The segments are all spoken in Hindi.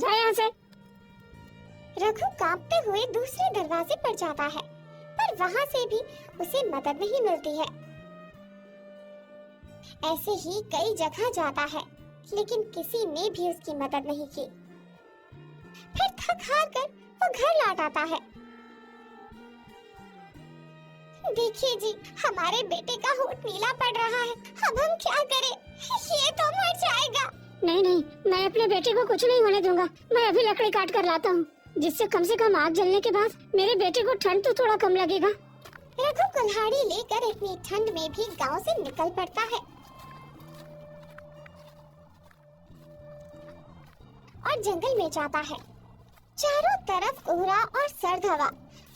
जा यहाँ से। रघु कांपते हुए दूसरे दरवाजे पर जाता है, पर वहाँ से भी उसे मदद नहीं मिलती है। ऐसे ही कई जगह जाता है, लेकिन किसी ने भी उसकी मदद नहीं की। फिर थक हार कर वो घर लौट आता है। देखिए जी, हमारे बेटे का होठ नीला पड़ रहा है, अब हम क्या करें? ये तो मर जाएगा। नहीं नहीं, मैं अपने बेटे को कुछ नहीं होने दूंगा। मैं अभी लकड़ी काट कर लाता हूँ, जिससे कम से कम आग जलने के बाद मेरे बेटे को ठंड तो थोड़ा कम लगेगा। रघु कुल्हाड़ी लेकर इतनी ठंड में भी गांव से निकल पड़ता है और जंगल में जाता है। चारों तरफ कोहरा और सर्द हवा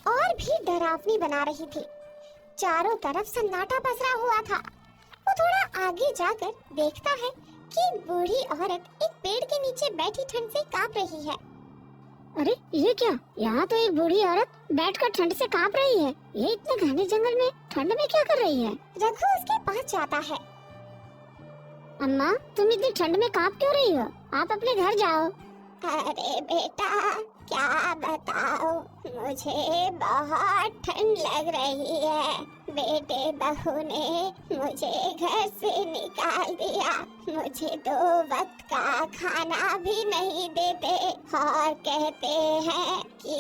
और भी डरावनी बना रही थी। चारों तरफ सन्नाटा पसरा हुआ था। वो थोड़ा आगे जाकर देखता है कि बूढ़ी औरत एक पेड़ के नीचे बैठी ठंड से कांप रही है। अरे ये क्या, यहाँ तो एक बूढ़ी औरत बैठकर ठंड से कांप रही है। ये इतने घने जंगल में ठंड में क्या कर रही है? रघु उसके पास जाता है। अम्मा, तुम इतनी ठंड में कांप क्यों रही हो? आप अपने घर जाओ। अरे बेटा, क्या बताओ, मुझे बहुत ठंड लग रही है। बेटे बहू ने मुझे घर से निकाल दिया। मुझे 2 वक्त का खाना भी नहीं देते और कहते हैं कि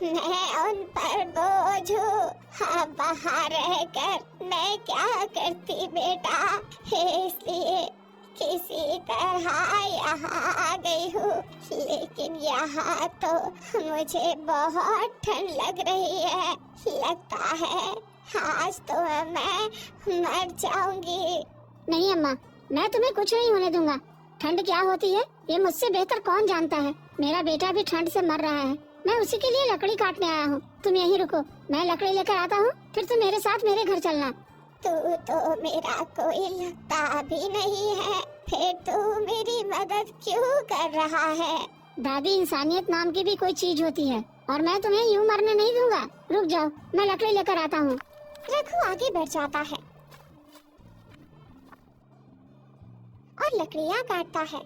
मैं उन पर बोझ हूँ। अब बाहर रहकर मैं क्या करती बेटा, इसलिए किसी तरह यहाँ आ गई हूँ, लेकिन यहाँ तो मुझे बहुत ठंड लग रही है। लगता है आज तो मैं मर जाऊंगी। नहीं अम्मा, मैं तुम्हें कुछ नहीं होने दूंगा। ठंड क्या होती है ये मुझसे बेहतर कौन जानता है। मेरा बेटा भी ठंड से मर रहा है, मैं उसी के लिए लकड़ी काटने आया हूँ। तुम यहीं रुको, मैं लकड़ी लेकर आता हूँ, फिर तुम मेरे साथ मेरे घर चलना। तू तो मेरा कोई लगता भी नहीं है, फिर तू मेरी मदद क्यों कर रहा है? दादी, इंसानियत नाम की भी कोई चीज होती है और मैं तुम्हें यूं मरने नहीं दूंगा। रुक जाओ, मैं लकड़ी लेकर आता हूँ। रघु आगे बढ़ जाता है और लकड़ियाँ काटता है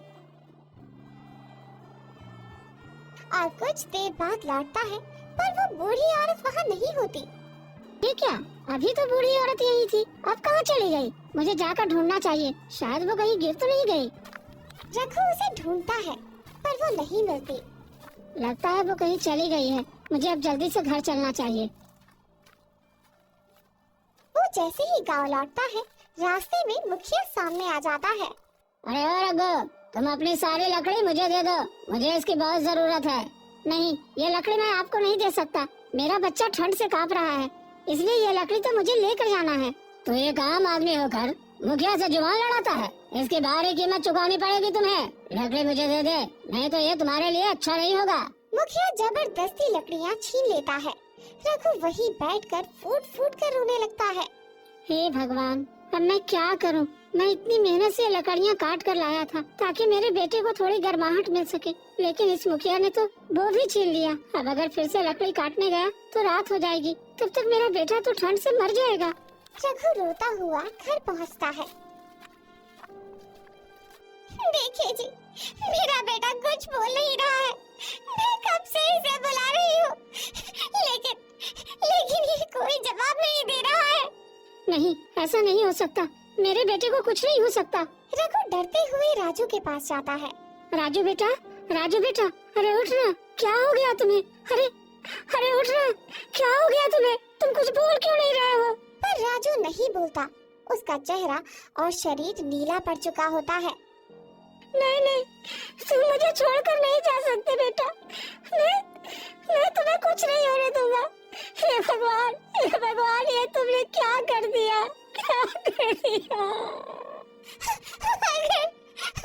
और कुछ देर बाद लौटता है, पर वो बूढ़ी औरत वहाँ नहीं होती। ये क्या, अभी तो बूढ़ी औरत यही थी, अब कहाँ चली गई? मुझे जाकर ढूंढना चाहिए, शायद वो कहीं गिर तो नहीं गई। रघु उसे ढूंढता है, पर वो नहीं मिलती। लगता है वो कहीं चली गई है। मुझे अब जल्दी से घर चलना चाहिए। वो जैसे ही गांव लौटता है, रास्ते में मुखिया सामने आ जाता है। अरे ओ रघु, तुम अपनी सारी लकड़ी मुझे दे दो, मुझे इसकी बहुत जरूरत है। नहीं, ये लकड़ी मैं आपको नहीं दे सकता। मेरा बच्चा ठंड से कांप रहा है, इसलिए ये लकड़ी तो मुझे लेकर जाना है। तो एक आम आदमी होकर मुखिया से जुबान लड़ाता है, इसकी भारी कीमत चुकानी पड़ेगी तुम्हें। लकड़ी मुझे दे दे, नहीं तो ये तुम्हारे लिए अच्छा नहीं होगा। मुखिया जबरदस्ती लकड़ियाँ छीन लेता है। रघु वहीं बैठकर फूट फूट कर रोने लगता है। हे भगवान, अब मैं क्या करूं? मैं इतनी मेहनत से लकड़ियाँ काट कर लाया था ताकि मेरे बेटे को थोड़ी गर्माहट मिल सके, लेकिन इस मुखिया ने तो वो भी छीन लिया। अब अगर फिर से लकड़ी काटने गया तो रात हो जाएगी, तब तक मेरा बेटा तो ठंड से मर जाएगा। रघु रोता हुआ घर पहुंचता है। देखिए जी, मेरा बेटा कुछ बोल नहीं रहा है। मैं कब से इसे बुला रही हूँ, लेकिन ये कोई जवाब नहीं दे रहा है। नहीं, ऐसा नहीं हो सकता, मेरे बेटे को कुछ नहीं हो सकता। रघु डरते हुए राजू के पास जाता है। राजू बेटा, राजू बेटा, अरे उठ ना, क्या हो गया तुम्हें? अरे अरे उठ ना, क्या हो गया तुम्हें? तुम कुछ बोल क्यों नहीं रहे हो? पर राजू नहीं बोलता। उसका चेहरा और शरीर नीला पड़ चुका होता है। नहीं नहीं, तुम मुझे छोड़कर नहीं जा सकते बेटा। मैं तुम्हें कुछ नहीं होने दूंगा। हे भगवान, हे भगवान, ये तुमने क्या कर दिया, क्या कर दिया?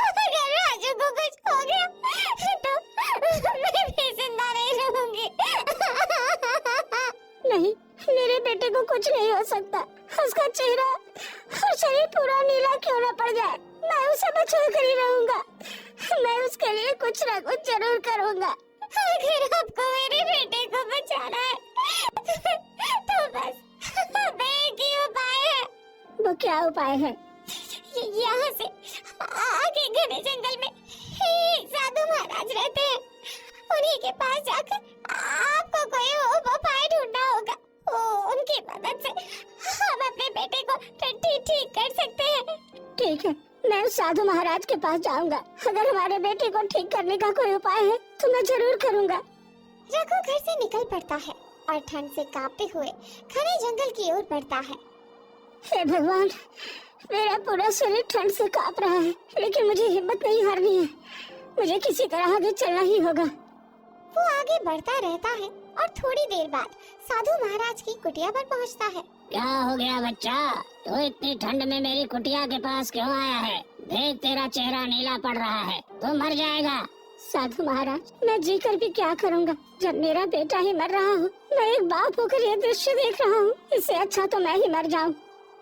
अगर राजू को कुछ हो गया तो मैं भी जिंदा नहीं रहूंगी। नहीं, मेरे बेटे को कुछ नहीं हो सकता। उसका चेहरा और शरीर पूरा नीला क्यों न पड़ जाए, मैं उसे बचा कर ही रहूंगा। मैं उसके लिए कुछ न कुछ जरूर करूंगा। अगर आपको मेरे बेटे को बचाना है तो बस एक ही उपाय है। वो क्या उपाय है? यहाँ से आगे घने जंगल में एक साधु महाराज रहते हैं। उन्हीं के पास जाकर आपको कोई उपाय ढूंढना होगा। उनकी मदद से हम अपने बेटे को ठीक कर सकते हैं। ठीक है, मैं उस साधु महाराज के पास जाऊंगा। अगर हमारे बेटे को ठीक करने का कोई उपाय है तो मैं जरूर करूंगा। रघु घर से निकल पड़ता है और ठंड से कांपते हुए घने जंगल की ओर बढ़ता है। हे भगवान, मेरा पूरा शरीर ठंड से कांप रहा है, लेकिन मुझे हिम्मत नहीं हारनी है। मुझे किसी तरह आगे चलना ही होगा। वो आगे बढ़ता रहता है और थोड़ी देर बाद साधु महाराज की कुटिया पर पहुंचता है। क्या हो गया बच्चा, तो इतनी ठंड में मेरी कुटिया के पास क्यों आया है? देख, तेरा चेहरा नीला पड़ रहा है, तो मर जाएगा। साधु महाराज, मैं जी कर भी क्या करूँगा जब मेरा बेटा ही मर रहा हो। मैं एक बाप होकर ये दृश्य देख रहा हूँ, इससे अच्छा तो मैं ही मर जाऊँ।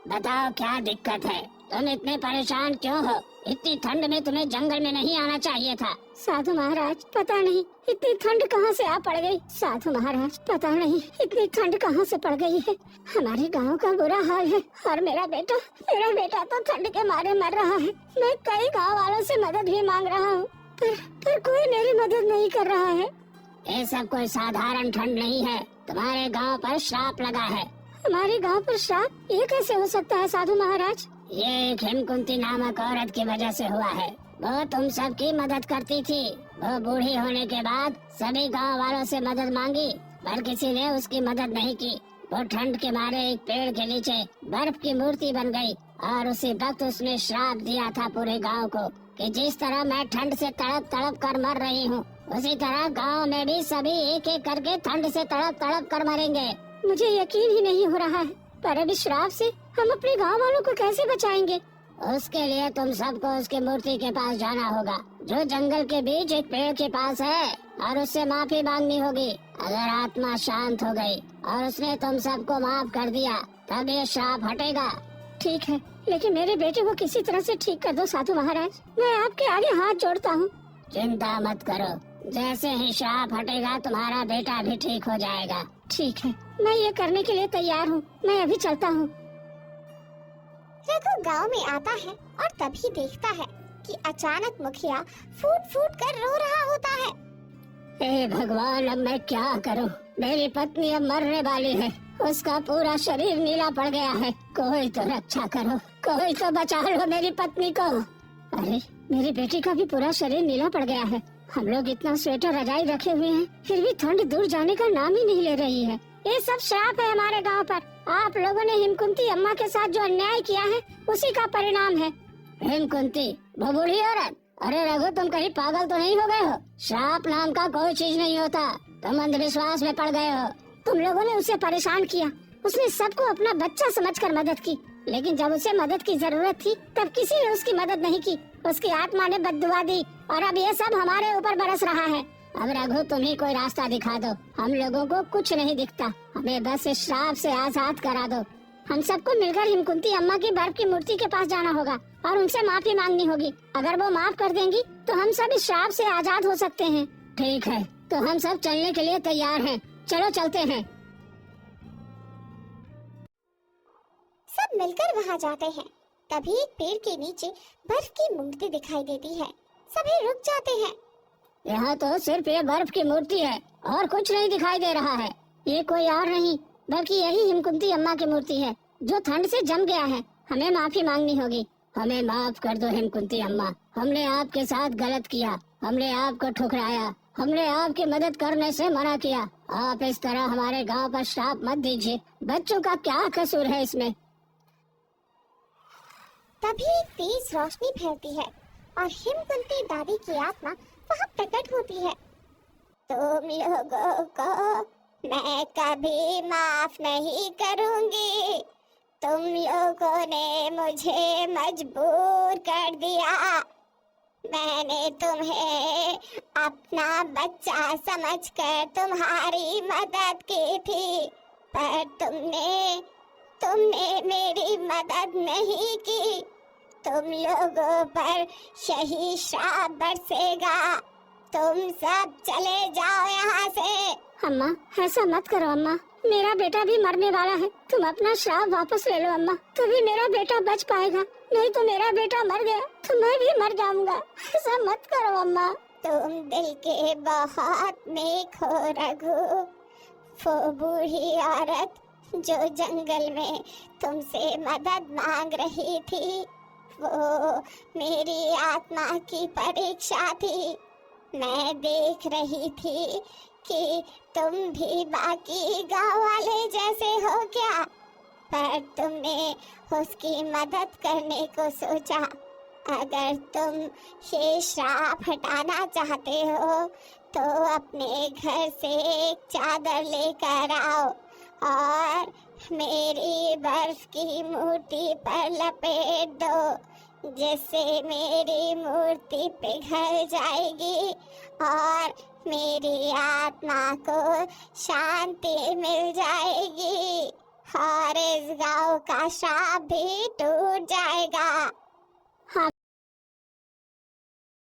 बताओ क्या दिक्कत है, तुम इतने परेशान क्यों हो? इतनी ठंड में तुम्हें जंगल में नहीं आना चाहिए था। साधु महाराज, पता नहीं इतनी ठंड कहाँ से आ पड़ गई। साधु महाराज, पता नहीं इतनी ठंड कहाँ से पड़ गई है। हमारे गांव का बुरा हाल है और मेरा बेटा तो ठंड के मारे मर रहा है। मैं कई गांव वालों से मदद भी मांग रहा हूँ, पर कोई मेरी मदद नहीं कर रहा है। ये सब कोई साधारण ठंड नहीं है, तुम्हारे गाँव पर श्राप लगा है। हमारे गांव पर श्राप? ये कैसे हो सकता है साधु महाराज? ये एक हिमकुंती नामक औरत की वजह से हुआ है। वो तुम सबकी मदद करती थी। वो बूढ़ी होने के बाद सभी गांव वालों से मदद मांगी, पर किसी ने उसकी मदद नहीं की। वो ठंड के मारे एक पेड़ के नीचे बर्फ की मूर्ति बन गई और उसी वक्त उसने श्राप दिया था पूरे गांव को कि जिस तरह मैं ठंड से तड़प तड़प कर मर रही हूँ, उसी तरह गांव में भी सभी एक एक करके ठंड से तड़प तड़प कर मरेंगे। मुझे यकीन ही नहीं हो रहा है, पर अब इस श्राप से हम अपने गांव वालों को कैसे बचाएंगे? उसके लिए तुम सबको उसकी मूर्ति के पास जाना होगा, जो जंगल के बीच एक पेड़ के पास है, और उससे माफी मांगनी होगी। अगर आत्मा शांत हो गई और उसने तुम सबको माफ कर दिया, तब ये श्राप हटेगा। ठीक है, लेकिन मेरे बेटे को किसी तरह से ठीक कर दो साधु महाराज। मैं आपके आगे हाथ जोड़ता हूँ। चिंता मत करो, जैसे ही श्राप हटेगा तुम्हारा बेटा भी ठीक हो जाएगा। ठीक है, मैं ये करने के लिए तैयार हूँ। मैं अभी चलता हूँ। रघु गांव में आता है और तभी देखता है कि अचानक मुखिया फूट फूट कर रो रहा होता है। हे भगवान, अब मैं क्या करूं? मेरी पत्नी अब मरने वाली है, उसका पूरा शरीर नीला पड़ गया है। कोई तो रक्षा करो, कोई तो बचा लो मेरी पत्नी को। अरे, मेरी बेटी का भी पूरा शरीर नीला पड़ गया है। हम लोग इतना स्वेटर रजाई रखे हुए हैं, फिर भी ठंड दूर जाने का नाम ही नहीं ले रही है। ये सब श्राप है हमारे गांव पर। आप लोगों ने हिमकुंती अम्मा के साथ जो अन्याय किया है, उसी का परिणाम है। हिमकुंती, वो बूढ़ी औरत? अरे रघु, तुम कहीं पागल तो नहीं हो गए हो? श्राप नाम का कोई चीज नहीं होता, तुम अंधविश्वास में पड़ गए हो। तुम लोगों ने उसे परेशान किया, उसने सबको अपना बच्चा समझकर मदद की, लेकिन जब उसे मदद की जरूरत थी तब किसी ने उसकी मदद नहीं की। उसकी आत्मा ने बद्दुआ दी और अब ये सब हमारे ऊपर बरस रहा है। अब रघु, तुम ही कोई रास्ता दिखा दो। हम लोगों को कुछ नहीं दिखता, हमें बस इस श्राप से आजाद करा दो। हम सबको मिलकर हिमकुंती अम्मा की बर्फ की मूर्ति के पास जाना होगा और उनसे माफी मांगनी होगी। अगर वो माफ कर देंगी तो हम सब इस श्राप से आजाद हो सकते हैं। ठीक है, तो हम सब चलने के लिए तैयार हैं। चलो चलते हैं। सब मिलकर वहाँ जाते हैं। तभी एक पेड़ के नीचे बर्फ की मूर्ति दिखाई देती है। सभी रुक जाते हैं। यहाँ तो सिर्फ ये बर्फ की मूर्ति है और कुछ नहीं दिखाई दे रहा है। ये कोई और नहीं बल्कि यही हिमकुंती अम्मा की मूर्ति है, जो ठंड से जम गया है। हमें माफी मांगनी होगी। हमें माफ कर दो हिमकुंती अम्मा, हमने आपके साथ गलत किया, हमने आपको ठुकराया, हमने आपकी मदद करने से मना किया। आप इस तरह हमारे गांव पर श्राप मत दीजिए। बच्चों का क्या कसूर है इसमें? तभी एक तेज रोशनी फैलती है और हिमकुंती दादी की आत्मा वहाँ प्रकट होती है। तुम लोगों को मैं कभी माफ नहीं करूँगी। तुम लोगों ने मुझे मजबूर कर दिया। मैंने तुम्हें अपना बच्चा समझकर तुम्हारी मदद की थी, पर तुमने मेरी मदद नहीं की। तुम लोगों पर सही श्राप बरसेगा। तुम सब चले जाओ यहाँ से। अम्मा, ऐसा मत करो अम्मा, मेरा बेटा भी मरने वाला है। तुम अपना श्राप वापस ले लो अम्मा, तभी मेरा बेटा बच पाएगा। नहीं तो मेरा बेटा मर गया तो मैं भी मर जाऊंगा। ऐसा मत करो अम्मा। तुम दिल के बहुत नेक हो रघु। वो बूढ़ी औरत जो जंगल में तुमसे मदद मांग रही थी, वो मेरी आत्मा की परीक्षा थी। मैं देख रही थी कि तुम भी बाकी गांव वाले जैसे हो क्या, पर तुमने उसकी मदद करने को सोचा। अगर तुम ये श्राप हटाना चाहते हो तो अपने घर से एक चादर लेकर आओ और मेरी बर्फ की मूर्ति पर लपेट दो, जिससे मेरी मूर्ति पिघल जाएगी और मेरी आत्मा को शांति मिल जाएगी और इस गांव का श्राप भी टूट जाएगा।